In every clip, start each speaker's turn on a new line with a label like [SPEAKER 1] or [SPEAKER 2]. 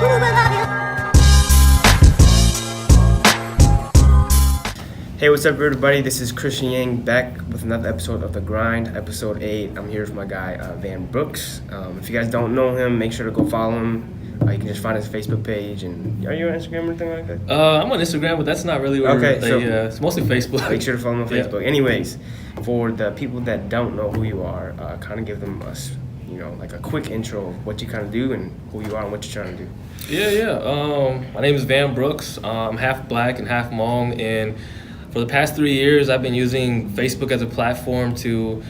[SPEAKER 1] Hey, what's up, everybody? This is Christian Yang back with another episode of The Grind, episode 8. I'm here with my guy, Van Brookes. If you guys don't know him, make sure to go follow him. You can just find his Facebook page. And are you on Instagram or anything like that?
[SPEAKER 2] I'm on Instagram, but that's not really where it's mostly Facebook.
[SPEAKER 1] Make sure to follow him on Facebook. Yeah. Anyways, for the people that don't know who you are, kind of give them a quick intro of what you kind of do and who you are and what you're trying to do.
[SPEAKER 2] My name is Van Brookes. I'm half black and half Hmong, and for the past 3 years, I've been using Facebook as a platform to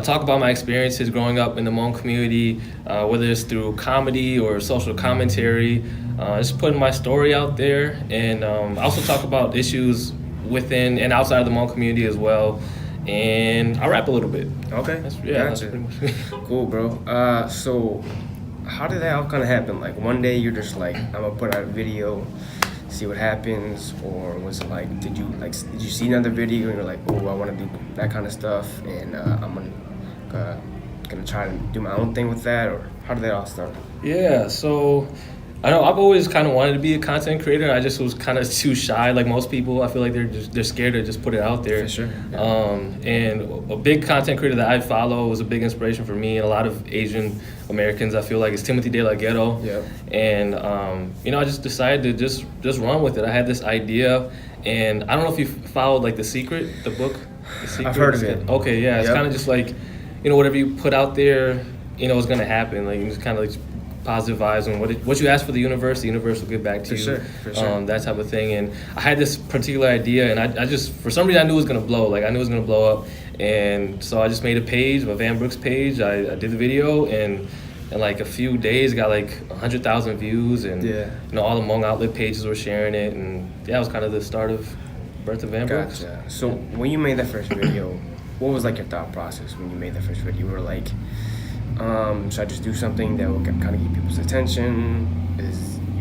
[SPEAKER 2] talk about my experiences growing up in the Hmong community, whether it's through comedy or social commentary, just putting my story out there, and I also talk about issues within and outside of the Hmong community as well, and I rap a little bit.
[SPEAKER 1] Okay,
[SPEAKER 2] that's pretty much me.
[SPEAKER 1] Cool, bro. So how did that all kind of happen? Like one day you're just like, I'm gonna put out a video, see what happens, or was it like, did you see another video and you're like, oh, I want to do that kind of stuff, and I'm gonna try to do my own thing with that, or how did that all start?
[SPEAKER 2] Yeah, so I know I've always kind of wanted to be a content creator. I just was kind of too shy, like most people. I feel like they're scared to just put it out there.
[SPEAKER 1] For sure. Yeah.
[SPEAKER 2] And a big content creator that I follow was a big inspiration for me and a lot of Asian Americans. I feel like it's Timothy De La Ghetto.
[SPEAKER 1] Yeah.
[SPEAKER 2] And I just decided to just run with it. I had this idea, and I don't know if you followed like The Secret, the book. The Secret.
[SPEAKER 1] I've heard of it.
[SPEAKER 2] Okay, yeah. It's kind of just like, whatever you put out there, it's gonna happen. Like, you just kind of like positive vibes, and what you ask for the universe will give back to you.
[SPEAKER 1] For sure.
[SPEAKER 2] That type of thing. And I had this particular idea, and I just, for some reason, I knew it was gonna blow. Like, I knew it was gonna blow up, and so I just made a page, a Van Brookes page. I did the video, and in like a few days, got like 100,000 views, and all the Hmong outlet pages were sharing it, and it was kind of the start of birth of Van Brookes.
[SPEAKER 1] Gotcha. So when you made that first video, what was like your thought process when you made that first video? You were like, should I just do something that will kind of get people's attention?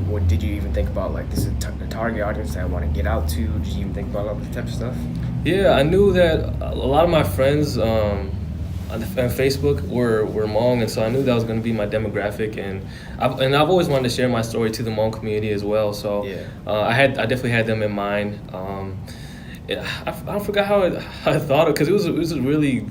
[SPEAKER 1] What did you even think about, like, this is the target audience that I want to get out to? Did you even think about all that type of stuff?
[SPEAKER 2] Yeah, I knew that a lot of my friends on Facebook were Hmong, and so I knew that was going to be my demographic, and I've always wanted to share my story to the Hmong community as well. So I definitely had them in mind. I forgot how I thought of, because it was a really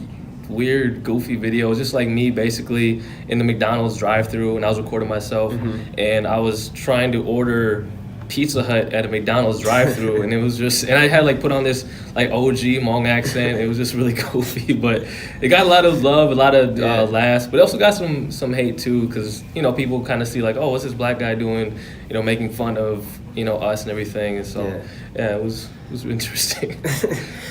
[SPEAKER 2] weird, goofy video. It was just like me basically in the McDonald's drive-thru, and I was recording myself, and I was trying to order Pizza Hut at a McDonald's drive-thru, and it was just, and I had like put on this like OG Hmong accent. It was just really goofy, but it got a lot of love, a lot of laughs, but it also got some hate too, because people kind of see like, oh, what's this black guy doing, making fun of us and everything, and so it was interesting.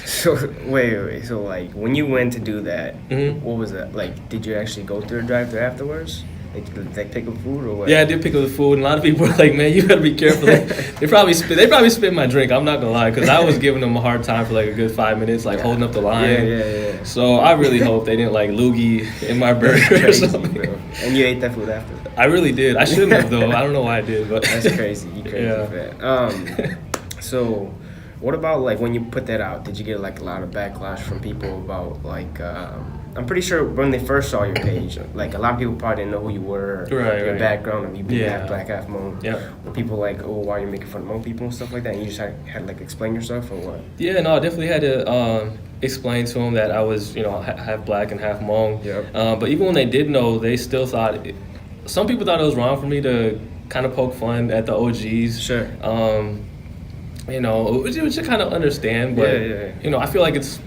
[SPEAKER 1] So wait, so like when you went to do that, what was that like? Did you actually go through a drive-thru afterwards? Did they pick up food or what?
[SPEAKER 2] Yeah, I did pick up the food, and a lot of people were like, "Man, you gotta be careful." Like, they probably spit my drink. I'm not gonna lie, because I was giving them a hard time for like a good 5 minutes, like holding up the line.
[SPEAKER 1] Yeah.
[SPEAKER 2] So I really hope they didn't like loogie in my burger
[SPEAKER 1] crazy,
[SPEAKER 2] or something.
[SPEAKER 1] Bro. And you ate that food after?
[SPEAKER 2] I really did. I shouldn't have though. I don't know why I did, but
[SPEAKER 1] that's crazy. You crazy for that. So what about like when you put that out? Did you get like a lot of backlash from people about like? I'm pretty sure when they first saw your page, like a lot of people probably didn't know who you were, your background of you being half black, half Hmong.
[SPEAKER 2] Yeah.
[SPEAKER 1] Were people like, oh, why are you making fun of Hmong people and stuff like that? And you just had to like explain yourself or what?
[SPEAKER 2] Yeah, no, I definitely had to explain to them that I was, half black and half Hmong.
[SPEAKER 1] Yep.
[SPEAKER 2] But even when they did know, they still thought, some people thought it was wrong for me to kind of poke fun at the OGs.
[SPEAKER 1] Sure.
[SPEAKER 2] Which you kind of understand, but I feel like it's,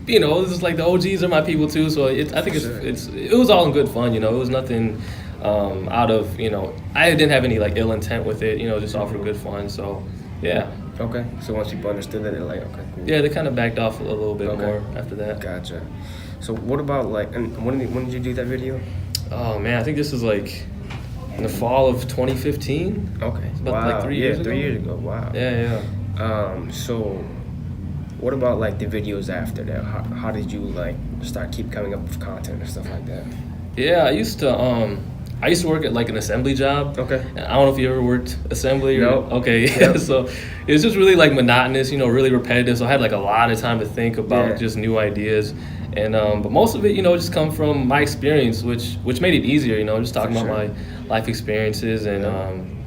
[SPEAKER 2] this is like the OGs are my people too, so I think it was all in good fun, it was nothing out of, I didn't have any like ill intent with it, just all for good fun, so yeah.
[SPEAKER 1] Okay, so once people understood that, they're like, okay, cool.
[SPEAKER 2] Yeah, they kind of backed off a little bit more after that.
[SPEAKER 1] Gotcha. So what about like, and when did you do that video?
[SPEAKER 2] Oh man, I think this was like in the fall of 2015.
[SPEAKER 1] Okay.
[SPEAKER 2] It's about like 3 years ago.
[SPEAKER 1] 3 years ago. Wow.
[SPEAKER 2] Yeah.
[SPEAKER 1] So what about like the videos after that? How did you like keep coming up with content and stuff like that?
[SPEAKER 2] Yeah, I used to work at like an assembly job.
[SPEAKER 1] Okay.
[SPEAKER 2] I don't know if you ever worked assembly.
[SPEAKER 1] No.
[SPEAKER 2] Okay. Yeah.
[SPEAKER 1] Yep.
[SPEAKER 2] So it was just really like monotonous, really repetitive. So I had like a lot of time to think about just new ideas. And but most of it, just come from my experience, which made it easier, just talking about my life experiences and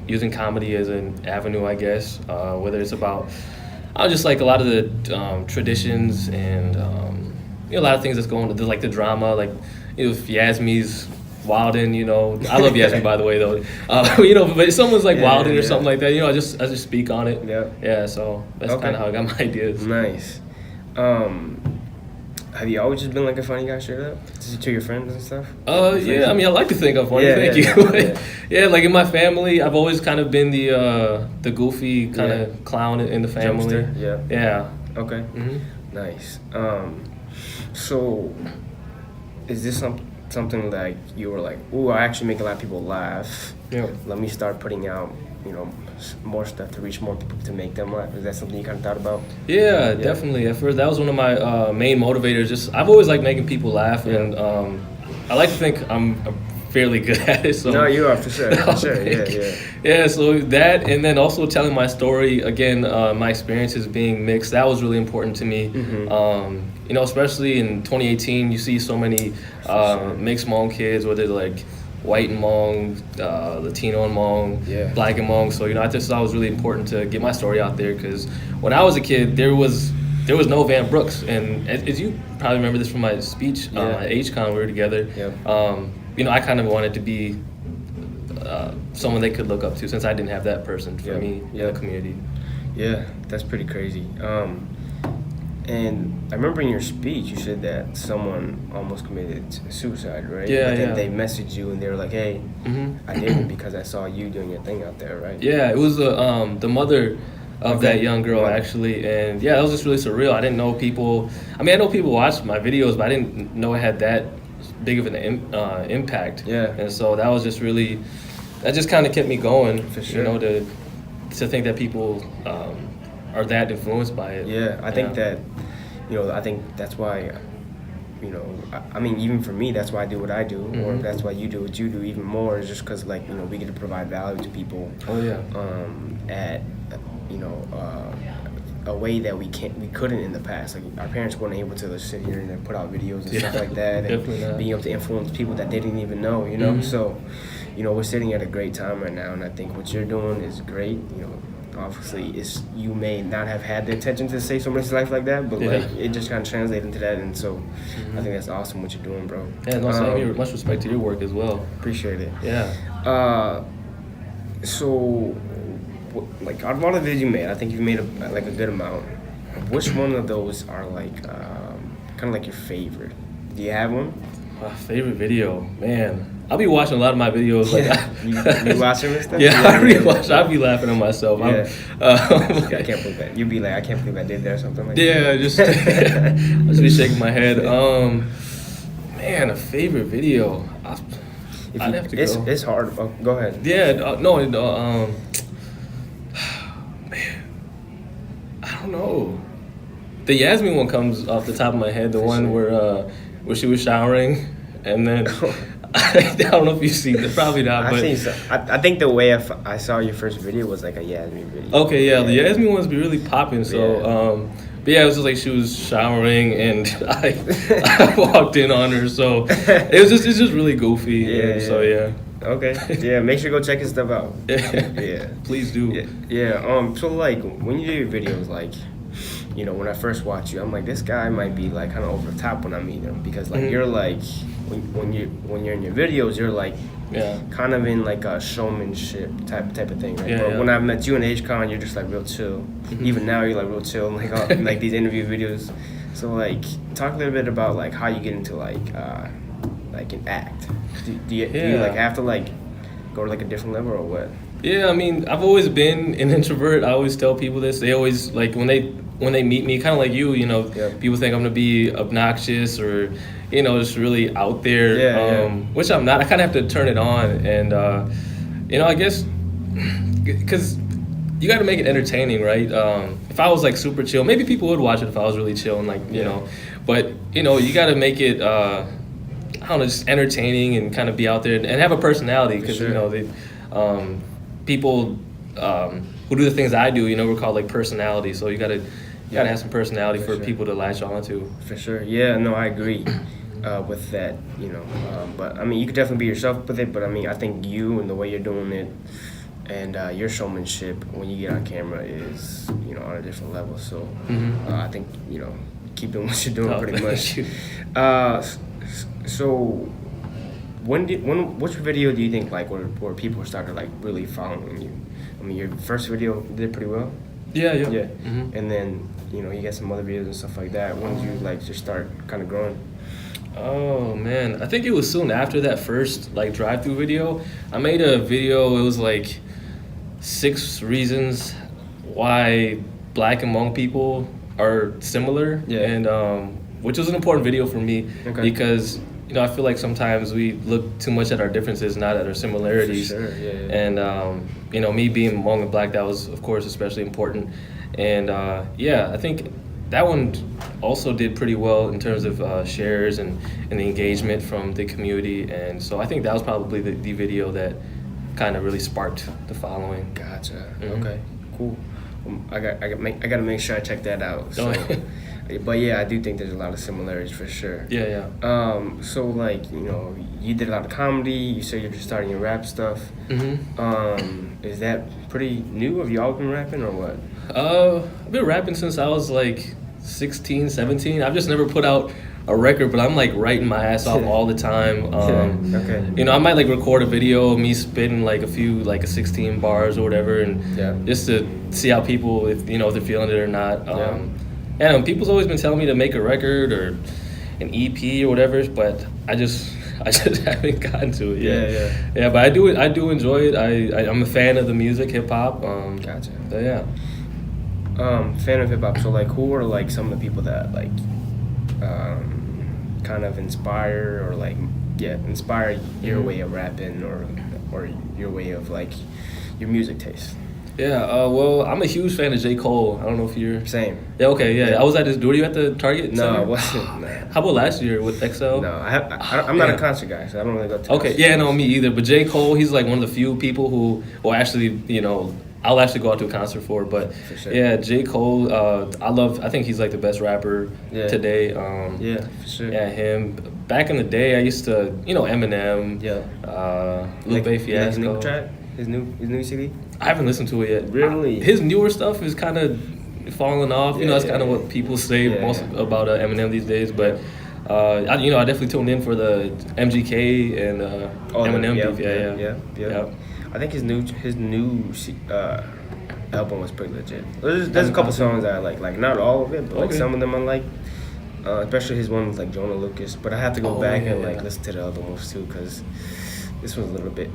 [SPEAKER 2] using comedy as an avenue, I guess. Whether it's about just like a lot of the traditions and a lot of things that's going on, like the drama, like if Yasmi's wilding, I love Yasmin by the way though, but if someone's like wilding or something like that, I just speak on it. Yeah. So that's kind of how I got my ideas.
[SPEAKER 1] Nice. Have you always just been like a funny guy straight up to your friends and stuff?
[SPEAKER 2] Yeah. I mean, I like to think I'm funny. Thank you. Yeah, like in my family, I've always kind of been the goofy kind of clown in the family.
[SPEAKER 1] Jokester.
[SPEAKER 2] Yeah.
[SPEAKER 1] Okay. Nice. So, is this something like you were like, ooh, I actually make a lot of people laugh.
[SPEAKER 2] Yeah.
[SPEAKER 1] Let me start putting out, more stuff to reach more people to make them laugh. Is that something you kind of thought about?
[SPEAKER 2] Yeah, definitely. At first, that was one of my main motivators. I've always liked making people laugh, and I like to think I'm fairly good at it. So
[SPEAKER 1] no, you are for sure. For sure. Yeah.
[SPEAKER 2] Yeah. So that, and then also telling my story again, my experiences being mixed. That was really important to me. Especially in 2018, you see so many mixed Hmong kids, whether they're like white and Hmong, Latino and Hmong, black and Hmong. So I just thought it was really important to get my story out there because when I was a kid, there was no Van Brookes, and as you probably remember this from my speech at HCon, we were together. I kind of wanted to be someone they could look up to since I didn't have that person for me in the community.
[SPEAKER 1] Yeah, that's pretty crazy. And I remember in your speech you said that someone almost committed suicide, right?
[SPEAKER 2] Yeah,
[SPEAKER 1] but then they messaged you and they were like, hey, I did it because I saw you doing your thing out there, right?
[SPEAKER 2] Yeah, it was the mother of that young girl, actually. And yeah, it was just really surreal. I didn't know people, I know people watched my videos, but I didn't know it had that big of an impact.
[SPEAKER 1] Yeah.
[SPEAKER 2] And so that was just really, that just kind of kept me going,
[SPEAKER 1] for sure.
[SPEAKER 2] To think that people are that influenced by it.
[SPEAKER 1] Yeah, I think that, I think that's why, even for me, that's why I do what I do, or that's why you do what you do even more, is just because, like, we get to provide value to people.
[SPEAKER 2] Oh, yeah.
[SPEAKER 1] At, a way that we couldn't in the past. Like, our parents weren't able to sit here and put out videos and stuff like that, and being able to influence people that they didn't even know, So, we're sitting at a great time right now, and I think what you're doing is great. Obviously, you may not have had the intention to say someone's life like that, but like it just kind of translated into that, and so I think that's awesome what you're doing, bro.
[SPEAKER 2] Yeah, and also much respect to your work as well.
[SPEAKER 1] Appreciate it.
[SPEAKER 2] Yeah.
[SPEAKER 1] So, like out of all the videos you made, I think you've made a good amount. Which one of those are like kind of like your favorite? Do you have one?
[SPEAKER 2] My favorite video, man. I'll be watching a lot of my videos. Like,
[SPEAKER 1] you watching this stuff?
[SPEAKER 2] Yeah, I rewatch. I'll be laughing at myself.
[SPEAKER 1] I can't believe that. You'd be like, I can't believe I did that or something like that.
[SPEAKER 2] Yeah, I'll just be shaking my head. Man, a favorite video. I'd have to go.
[SPEAKER 1] It's hard. Oh, go ahead.
[SPEAKER 2] Yeah, man, I don't know. The Yasmin one comes off the top of my head. The one where she was showering, and then. I don't know if you've seen it. Probably not.
[SPEAKER 1] I've seen some. I think the way I saw your first video was like a Yasmin video.
[SPEAKER 2] Okay, yeah. The Yasmin ones be really popping. So, but yeah, it was just like she was showering and I walked in on her. So it's just really goofy.
[SPEAKER 1] Yeah.
[SPEAKER 2] So yeah.
[SPEAKER 1] Okay. Yeah. Make sure you go check his stuff out.
[SPEAKER 2] Yeah. Please do.
[SPEAKER 1] Yeah. So like when you do your videos, like. When I first watch you, I'm like, this guy might be like kind of over the top when I meet him, because like you're like when you're in your videos, you're like kind of in like a showmanship type of thing, right? But when I met you in HCon, you're just like real chill. Even now, you're like real chill, like like these interview videos. So like, talk a little bit about like how you get into like an act. Do you like have to like go to like a different level or what?
[SPEAKER 2] Yeah, I've always been an introvert. I always tell people this. They always like when they meet me, kind of like you, people think I'm gonna be obnoxious or, just really out there, which I'm not. I kind of have to turn it on, and I guess because you got to make it entertaining, right? If I was like super chill, maybe people would watch it if I was really chill and like but you got to make it I don't know, just entertaining and kind of be out there and have a personality, because people who do the things I do, we're called like personality. So you gotta have some personality for people to latch on to. For
[SPEAKER 1] sure. Yeah, no, I agree with that, but you could definitely be yourself with it, but I think you and the way you're doing it and your showmanship when you get on camera is on a different level. So I think keep doing what you're doing pretty much. So which video do you think like where people started like really following you? I mean, your first video did pretty well.
[SPEAKER 2] Yeah.
[SPEAKER 1] And then you got some other videos and stuff like that. When did you like just start kind of growing?
[SPEAKER 2] Oh man, I think it was soon after that first like drive-through video. I made a video. It was like 6 reasons why Black and Hmong people are similar, and which was an important video for me because I feel like sometimes we look too much at our differences, not at our similarities.
[SPEAKER 1] For sure.
[SPEAKER 2] And me being Hmong and Black, that was of course especially important. And I think that one also did pretty well in terms of shares and the engagement from the community. And so I think that was probably the video that kind of really sparked the following.
[SPEAKER 1] Gotcha. Okay. Cool. I got to make sure I check that out. So, but yeah, I do think there's a lot of similarities for sure.
[SPEAKER 2] Yeah.
[SPEAKER 1] So like you did a lot of comedy. You said you're just starting your rap stuff. Is that pretty new? Have you always been rapping or what?
[SPEAKER 2] I've been rapping since I was like 16, 17. I've just never put out a record, but I'm like writing my ass off all the time. I might like record a video of me spitting like a few like 16 bars or whatever, and just to see how people if they're feeling it or not. And people's always been telling me to make a record or an EP or whatever, but I just haven't gotten to it yet. Yeah, but I do enjoy it. I'm a fan of the music, hip hop.
[SPEAKER 1] Gotcha.
[SPEAKER 2] So yeah.
[SPEAKER 1] Fan of hip hop. So like, who are like some of the people that like kind of inspire or like inspire your way of rapping or your way of like your music taste?
[SPEAKER 2] Yeah, well, I'm a huge fan of J. Cole. I don't know if you're...
[SPEAKER 1] Same.
[SPEAKER 2] Yeah, okay, yeah. I was at his... Were you at the Target?
[SPEAKER 1] No,
[SPEAKER 2] Center?
[SPEAKER 1] I wasn't.
[SPEAKER 2] How about last year with XL?
[SPEAKER 1] No, I'm not a concert guy, so I don't really go to
[SPEAKER 2] Okay, yeah, no, me either. But J. Cole, he's like one of the few people who... Well, actually, I'll actually go out to a concert for. But
[SPEAKER 1] for sure.
[SPEAKER 2] Yeah, J. Cole, I think he's like the best rapper today.
[SPEAKER 1] Yeah, for sure.
[SPEAKER 2] Yeah, him. Back in the day, I used to... Eminem. Lupe Fiasco.
[SPEAKER 1] His new track? His new CD?
[SPEAKER 2] I haven't listened to it yet.
[SPEAKER 1] Really?
[SPEAKER 2] His newer stuff is kind of falling off. That's kind of what people say most about Eminem these days. But I definitely tuned in for the MGK and Eminem beef. Yeah.
[SPEAKER 1] I think his new album was pretty legit. There's a couple songs that I like not all of it, but like some of them I like. Especially his one with like Jonah Lucas. But I have to go back and like listen to the other ones too, because this one's a little bit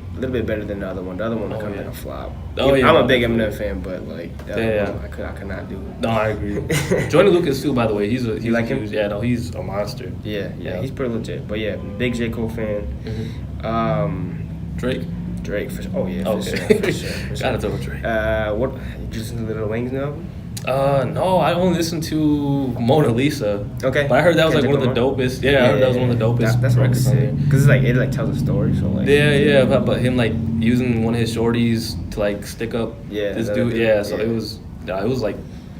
[SPEAKER 1] better than the other one. The other one was kind of like a flop. I'm a big Eminem fan, but like the other one, I could not do it.
[SPEAKER 2] No, I agree. Jonah Lucas too, by the way. He's
[SPEAKER 1] like him?
[SPEAKER 2] Yeah, no, he's a monster.
[SPEAKER 1] Yeah, he's pretty legit. But yeah, big J. Cole fan. Drake for sure. Oh yeah, for sure.
[SPEAKER 2] Gotta throw Drake.
[SPEAKER 1] What? You just listen to Lil Wayne's album?
[SPEAKER 2] No, I only listened to Mona Lisa.
[SPEAKER 1] Okay.
[SPEAKER 2] But I heard that was like one of the dopest. Yeah, I heard that was one of the dopest.
[SPEAKER 1] That's records on there. Because it tells a story. So like.
[SPEAKER 2] Yeah. But him like using one of his shorties to like stick up this dude. Yeah. So it was like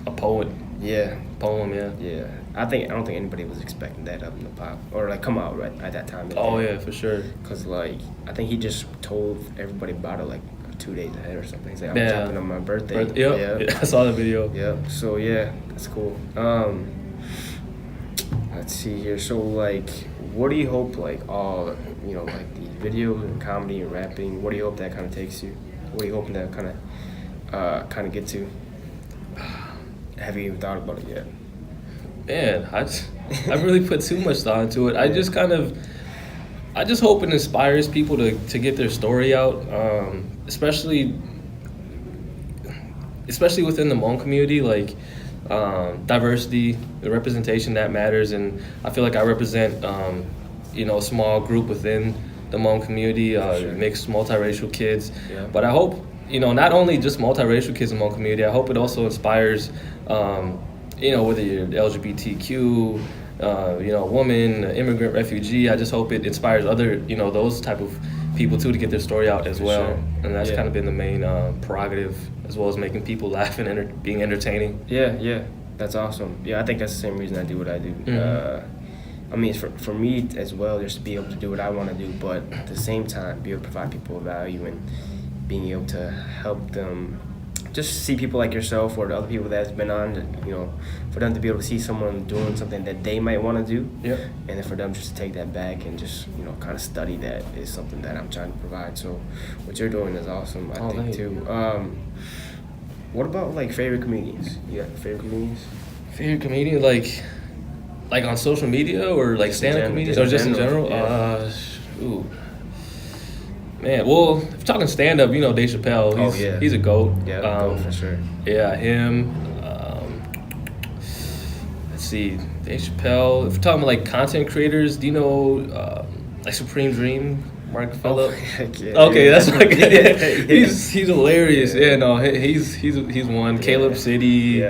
[SPEAKER 2] a poet.
[SPEAKER 1] Yeah.
[SPEAKER 2] Poem. Yeah.
[SPEAKER 1] Yeah. I don't think anybody was expecting that up in the pop or like come out right at that time.
[SPEAKER 2] Oh yeah, for sure.
[SPEAKER 1] Because like I think he just told everybody about it like 2 days ahead or something. He's like, I'm dropping on my birthday.
[SPEAKER 2] Yeah, I saw the video.
[SPEAKER 1] Yep. So yeah, that's cool. Let's see here. So like, what do you hope like all like the videos and comedy and rapping? What do you hope that kind of takes you? What are you hoping that kind of get to? Have you even thought about it yet?
[SPEAKER 2] Man, I really put too much thought into it. I just hope it inspires people to get their story out, especially within the Hmong community. Like diversity, the representation that matters, and I feel like I represent a small group within the Hmong community, mixed multiracial kids. Yeah. But I hope not only just multiracial kids in the Hmong community. I hope it also inspires. Whether you're LGBTQ, woman, immigrant, refugee, I just hope it inspires other, those type of people too to get their story out as well. Sure. And that's kind of been the main prerogative, as well as making people laugh and being entertaining.
[SPEAKER 1] Yeah, that's awesome. Yeah, I think that's the same reason I do what I do. Mm-hmm. I mean, for me as well, just to be able to do what I want to do, but at the same time, be able to provide people value and being able to help them just see people like yourself or the other people that's been on, you know, for them to be able to see someone doing something that they might want to do.
[SPEAKER 2] Yeah.
[SPEAKER 1] And then for them just to take that back and just, you know, kind of study that is something that I'm trying to provide. So what you're doing is awesome, I think, too. What about, like, favorite comedians? You got favorite comedians?
[SPEAKER 2] Favorite comedian, like on social media or like stand-up comedians, or just in general?
[SPEAKER 1] Yeah.
[SPEAKER 2] Ooh. Man, well, if you're talking stand-up, you know Dave Chappelle. He's a GOAT.
[SPEAKER 1] Yeah, GOAT for sure.
[SPEAKER 2] Yeah, him. Let's see, Dave Chappelle. If you're talking about like content creators, do you know like Supreme Dream, Mark Phillip? Okay, that's like he's hilarious. Yeah, no, he's one. Caleb City.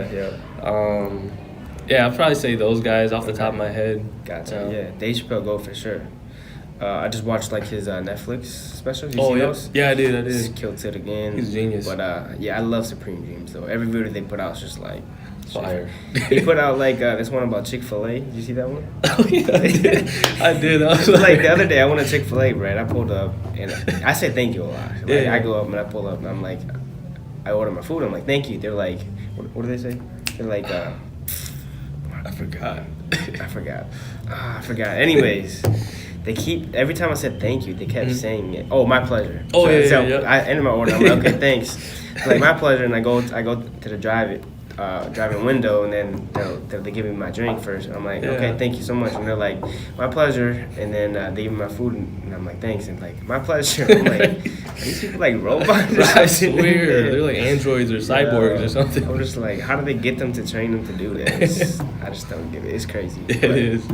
[SPEAKER 2] Yeah, I'd probably say those guys off the top of my head.
[SPEAKER 1] Gotcha. Yeah, Dave Chappelle GOAT for sure. I just watched like his Netflix specials. You see
[SPEAKER 2] yeah,
[SPEAKER 1] those?
[SPEAKER 2] yeah, I did.
[SPEAKER 1] Just killed it again.
[SPEAKER 2] He's a genius.
[SPEAKER 1] But yeah, I love Supreme Dreams though. Every video they put out is just like
[SPEAKER 2] fire.
[SPEAKER 1] He put out like this one about Chick-fil-A. Did you see that one?
[SPEAKER 2] Oh yeah, I did. I was
[SPEAKER 1] like the other day, I went to Chick-fil-A, right? I pulled up and I said thank you a lot. Like,
[SPEAKER 2] yeah.
[SPEAKER 1] I go up and I pull up and I'm like, I order my food. I'm like, thank you. They're like, what do they say? They're like,
[SPEAKER 2] I forgot.
[SPEAKER 1] I forgot. Anyways. They keep, every time I said thank you, they kept saying it. Oh, my pleasure.
[SPEAKER 2] Oh,
[SPEAKER 1] so,
[SPEAKER 2] yeah.
[SPEAKER 1] I ended my order. I'm like, okay, thanks. Like, my pleasure, and I go to the driving window, and then they give me my drink first. I'm like, okay, thank you so much. And they're like, my pleasure. And then they give me my food, and I'm like, thanks. And like, my pleasure. I'm like, are these people like robots?
[SPEAKER 2] I swear, they're like androids or cyborgs or something.
[SPEAKER 1] I'm just like, how do they get them to train them to do this? I just don't get it. It's crazy.
[SPEAKER 2] It is.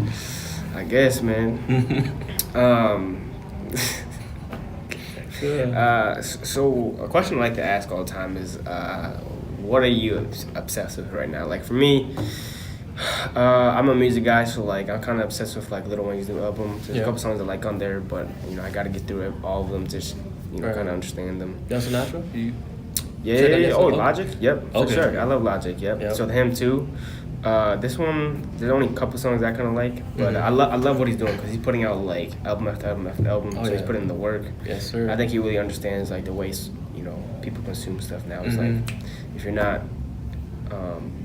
[SPEAKER 1] I guess, man. So a question I like to ask all the time is, what are you obsessed with right now? Like for me, I'm a music guy, so like I'm kind of obsessed with like Lil Wayne's new album. There's a couple songs I like on there, but you know I got to get through all of them, just kind of understand them.
[SPEAKER 2] That's natural.
[SPEAKER 1] Yeah. Oh, Logic. Yep, for
[SPEAKER 2] Okay.
[SPEAKER 1] sure. I love Logic. Yep. So him too. This one, there's only a couple songs I kind of like, but I love what he's doing because he's putting out like album after album after album. So he's putting in the work.
[SPEAKER 2] Yes, sir.
[SPEAKER 1] I think he really understands like the way people consume stuff now. It's like if you're not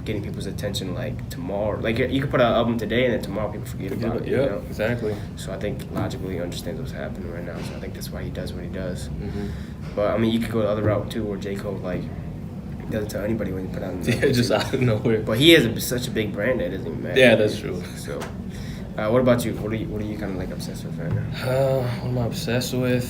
[SPEAKER 1] getting people's attention like tomorrow, like you could put out an album today and then tomorrow people forget about it.
[SPEAKER 2] Yeah,
[SPEAKER 1] you know?
[SPEAKER 2] exactly.
[SPEAKER 1] So I think Logic really understands what's happening right now. So I think that's why he does what he does. But I mean, you could go the other route too, where J. Cole like. Doesn't tell anybody when you put out an album.
[SPEAKER 2] Just out of nowhere.
[SPEAKER 1] But he has such a big brand that it doesn't even matter.
[SPEAKER 2] Yeah, that's true.
[SPEAKER 1] So, what about you? What are you kind of like obsessed with right now?
[SPEAKER 2] What am I obsessed with?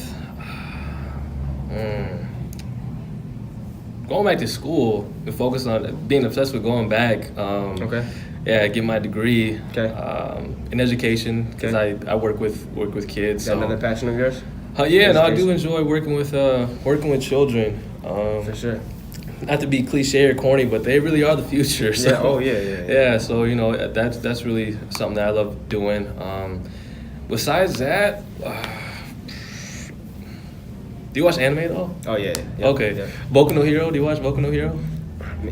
[SPEAKER 2] Going back to school and focus on being obsessed with going back.
[SPEAKER 1] Okay.
[SPEAKER 2] Yeah, get my degree.
[SPEAKER 1] Okay.
[SPEAKER 2] In education because I work with kids.
[SPEAKER 1] Is that another passion of yours?
[SPEAKER 2] Yeah, no, I do enjoy working with children.
[SPEAKER 1] For sure.
[SPEAKER 2] Not to be cliche or corny, but they really are the future. So.
[SPEAKER 1] Yeah. Oh yeah.
[SPEAKER 2] Yeah. So you know that's really something that I love doing. Besides that, do you watch anime though?
[SPEAKER 1] Oh yeah.
[SPEAKER 2] Okay.
[SPEAKER 1] Yeah.
[SPEAKER 2] Boku no Hero. Do you watch Boku no Hero?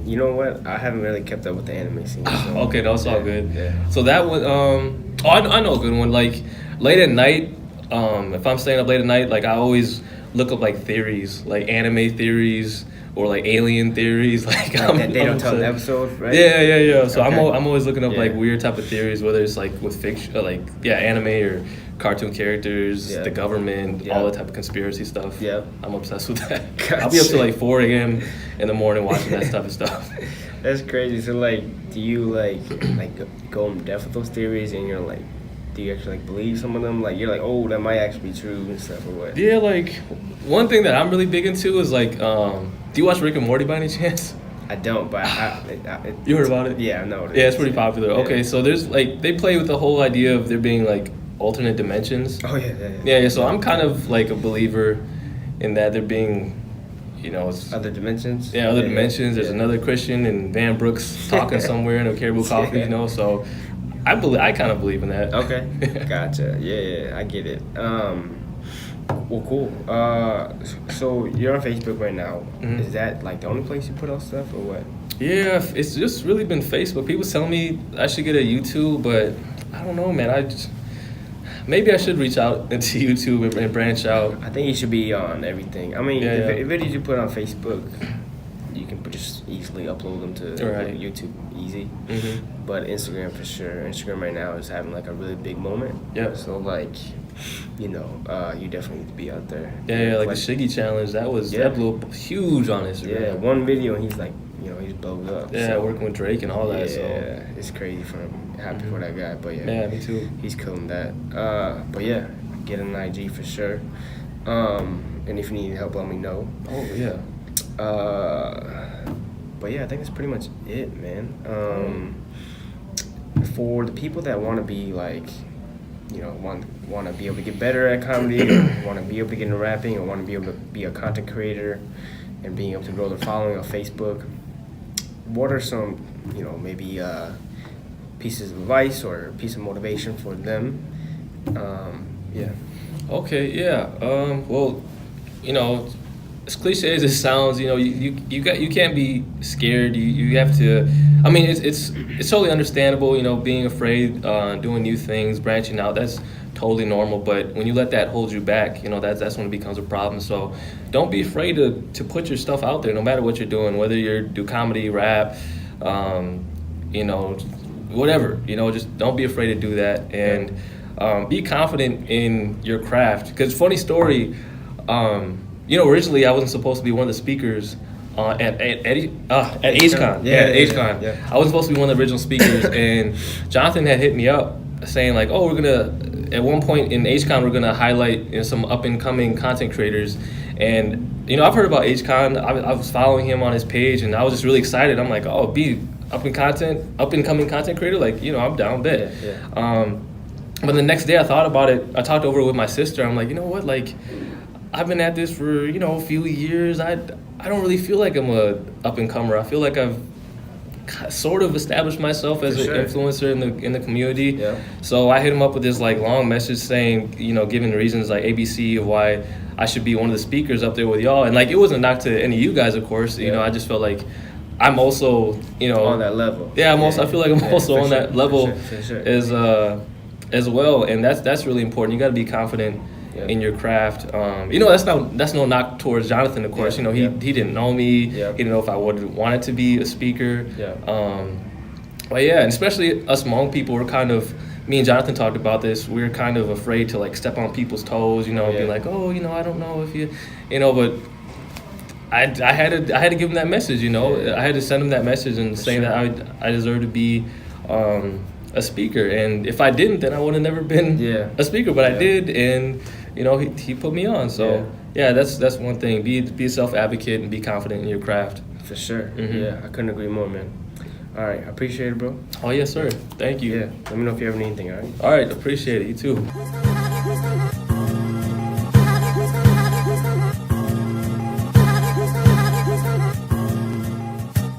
[SPEAKER 1] You know what? I haven't really kept up with the anime scene. So.
[SPEAKER 2] Okay, that's all good.
[SPEAKER 1] Yeah.
[SPEAKER 2] So that one, I know a good one. Like late at night, if I'm staying up late at night, like I always look up like theories, like anime theories. Or like alien theories, like
[SPEAKER 1] they don't tell the episode, right?
[SPEAKER 2] Yeah. So
[SPEAKER 1] okay.
[SPEAKER 2] I'm always looking up like weird type of theories, whether it's like with fiction, anime or cartoon characters, the government, all the type of conspiracy stuff.
[SPEAKER 1] Yeah,
[SPEAKER 2] I'm obsessed with that.
[SPEAKER 1] Gotcha.
[SPEAKER 2] I'll be up till like 4 a.m. in the morning watching that type of stuff.
[SPEAKER 1] That's crazy. So like, do you like go in depth with those theories, and you're like, do you actually like believe some of them? Like you're like, oh, that might actually be true and stuff, or what?
[SPEAKER 2] Yeah, like one thing that I'm really big into is like. Do you watch Rick and Morty by any chance?
[SPEAKER 1] I don't, but
[SPEAKER 2] you heard about it?
[SPEAKER 1] Yeah, I know.
[SPEAKER 2] Yeah, it's pretty popular. Yeah. Okay, so there's like they play with the whole idea of there being like alternate dimensions.
[SPEAKER 1] Oh yeah.
[SPEAKER 2] Yeah. So I'm kind of like a believer in that there being,
[SPEAKER 1] other dimensions.
[SPEAKER 2] Yeah, other dimensions. There's another Christian and Van Brooks talking somewhere in a Caribou Coffee. So I kind of believe in that.
[SPEAKER 1] Okay, gotcha. Yeah, I get it. Well, cool. So you're on Facebook right now. Is that like the only place you put out stuff, or what?
[SPEAKER 2] Yeah, it's just really been Facebook. People tell me I should get a YouTube, but I don't know, man. maybe I should reach out into YouTube and branch out.
[SPEAKER 1] I think you should be on everything. I mean,
[SPEAKER 2] Yeah,
[SPEAKER 1] if videos you put on Facebook, you can just easily upload them to
[SPEAKER 2] Right.
[SPEAKER 1] YouTube easy.
[SPEAKER 2] Mm-hmm.
[SPEAKER 1] But Instagram for sure. Instagram right now is having like a really big moment.
[SPEAKER 2] Yep.
[SPEAKER 1] So like, you definitely need to be out there.
[SPEAKER 2] Yeah, like the Shiggy challenge, that blew up huge on Instagram.
[SPEAKER 1] Yeah, one video and he's like, he's blown up.
[SPEAKER 2] Yeah,
[SPEAKER 1] so,
[SPEAKER 2] working with Drake and all that.
[SPEAKER 1] Yeah,
[SPEAKER 2] So
[SPEAKER 1] it's crazy for him. Happy for that guy, but
[SPEAKER 2] yeah, me too.
[SPEAKER 1] he's killing that. But yeah, get an IG for sure. And if you need help, let me know.
[SPEAKER 2] Oh yeah.
[SPEAKER 1] But yeah, I think that's pretty much it, man. For the people that want to be like, want to be able to get better at comedy, or want to be able to get into rapping, or want to be able to be a content creator, and being able to grow their following on Facebook, what are some, maybe pieces of advice or piece of motivation for them? Yeah.
[SPEAKER 2] Okay, yeah. Well, as cliche as it sounds, you can't be scared. You have to. I mean, it's totally understandable. Being afraid, doing new things, branching out. That's totally normal. But when you let that hold you back, that's when it becomes a problem. So don't be afraid to put your stuff out there, no matter what you're doing. Whether you do comedy, rap, whatever. Just don't be afraid to do that, and be confident in your craft. Because funny story. Originally I wasn't supposed to be one of the speakers at AgeCon.
[SPEAKER 1] Yeah.
[SPEAKER 2] I wasn't supposed to be one of the original speakers, and Jonathan had hit me up saying like, "Oh, we're gonna at one point in AgeCon we're gonna highlight some up and coming content creators." And I've heard about AgeCon. I was following him on his page, and I was just really excited. I'm like, "Oh, be up and coming content creator, like I'm down bet."
[SPEAKER 1] Yeah.
[SPEAKER 2] But the next day I thought about it. I talked over it with my sister. I'm like, you know what, like, I've been at this for a few years. I don't really feel like I'm a up and comer. I feel like I've sort of established myself as an influencer in the community.
[SPEAKER 1] Yeah.
[SPEAKER 2] So I hit him up with this like long message saying, giving the reasons like ABC of why I should be one of the speakers up there with y'all. And like it wasn't a knock to any of you guys, of course. I just felt like I'm also
[SPEAKER 1] on that level.
[SPEAKER 2] Yeah, I feel like I'm also on that level
[SPEAKER 1] for sure.
[SPEAKER 2] as well, and that's really important. You got to be confident in your craft. That's no knock towards Jonathan, of course. He didn't know me.
[SPEAKER 1] Yeah.
[SPEAKER 2] He didn't know if I would wanted to be a speaker.
[SPEAKER 1] Yeah.
[SPEAKER 2] But yeah, and especially us Hmong people, we're kind of, me and Jonathan talked about this. We're kind of afraid to like step on people's toes. Be like, oh, I don't know if you, but I had to give him that message. I had to send him that message and saying that I deserve to be a speaker, and if I didn't, then I would have never been a speaker. But I did, and he put me on. So that's one thing. Be a self-advocate and be confident in your craft.
[SPEAKER 1] For sure.
[SPEAKER 2] Mm-hmm.
[SPEAKER 1] Yeah, I couldn't agree more, man. All right, I appreciate it, bro.
[SPEAKER 2] Oh yes, sir. Thank you.
[SPEAKER 1] Yeah, let me know if you have anything. All right.
[SPEAKER 2] All right, appreciate it. You too.